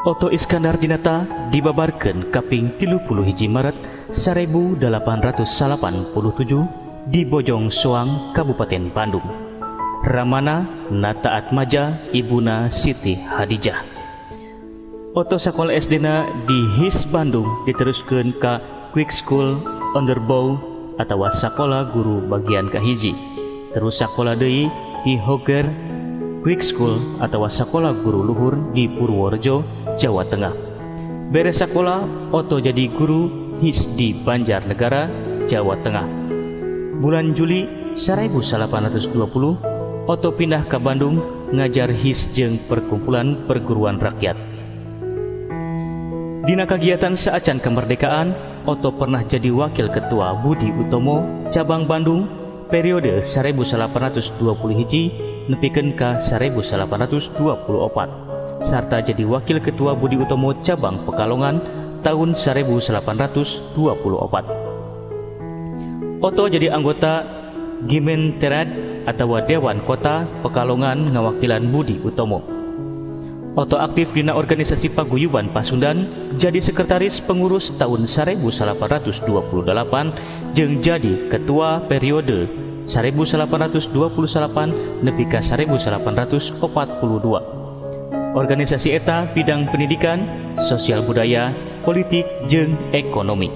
Oto Iskandar Dinata dibabarkan kaping 31 Maret 1887 di Bojong Soang, Kabupaten Bandung. Ramana Nata Atmaja, ibuna Siti Hadijah. Oto sakola SD-na di HIS Bandung diteruskan ke Quick School Onderbouw atau sakola guru bagian kahiji. Terus sakola deui di Hoger Quick School atau sakola guru luhur di Purworejo, Jawa Tengah. Beres sakola, Oto jadi guru HIS di Banjarnegara, Jawa Tengah. Bulan Juli 1820, Oto pindah ke Bandung ngajar HIS jeung Perkumpulan Perguruan Rakyat. Dina kagiatan saacan kemerdekaan, Oto pernah jadi wakil ketua Budi Utomo cabang Bandung periode 1821 nepikeun ka 1824 serta jadi wakil ketua Budi Utomo cabang Pekalongan tahun 1824. Oto jadi anggota Gimenterad atau Dewan Kota Pekalongan ngawakilan Budi Utomo. Oto aktif dina organisasi paguyuban Pasundan, jadi sekretaris pengurus tahun 1828 jeung jadi ketua periode 1828 nepi ka 1842. Organisasi eta bidang pendidikan, sosial budaya, politik jeung ekonomi.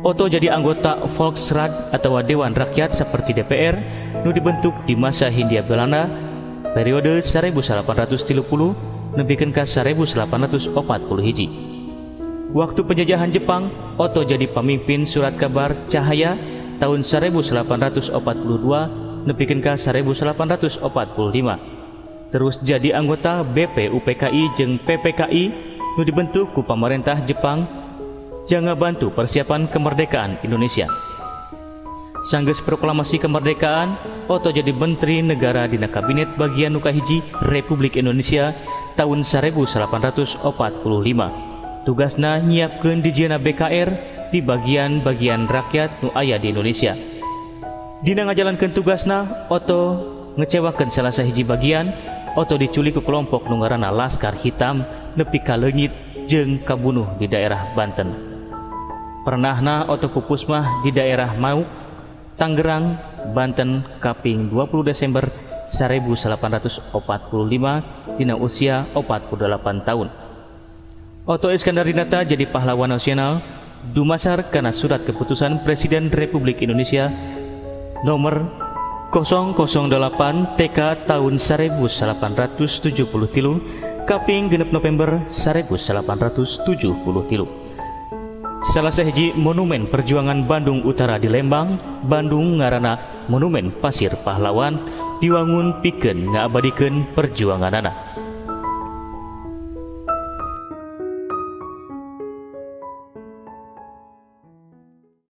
Oto jadi anggota Volksraad atau Dewan Rakyat seperti DPR nu dibentuk di masa Hindia Belanda periode 1830 nepikeun ka 1841. Waktu penjajahan Jepang, Oto jadi pemimpin surat kabar Cahaya tahun 1842 nepikeun ka 1845. Terus jadi anggota BPUPKI jeung PPKI nu dibentuk ku pamarentah Jepang janga bantu persiapan kemerdekaan Indonesia. Sanggeus proklamasi kemerdekaan, Oto jadi Menteri Negara dina Kabinet Bagian nu kahiji Republik Indonesia tahun 1845. Tugasna nyiapkeun dijieuna BKR di bagian-bagian rakyat nu aya di Indonesia. Dina ngajalankeun tugasna, Oto ngecewakeun salah sahiji bagian. Oto diculik ku kelompok nu ngaranna Laskar Hitam nepi ka leungit jeung kabunuh di daerah Banten. Pernahna Oto pupus mah di daerah Mauk, Tangerang, Banten kaping 20 Desember 1845 dina usia 48 tahun. Oto Iskandar Dinata jadi pahlawan nasional dumasar kana surat keputusan Presiden Republik Indonesia nomor 008 TK tahun 1873 kaping 6 November 1873. Salah sahiji monumen perjuangan Bandung Utara di Lembang, Bandung ngaranna Monumen Pasir Pahlawan diwangun pikeun ngaabadikeun perjuanganana.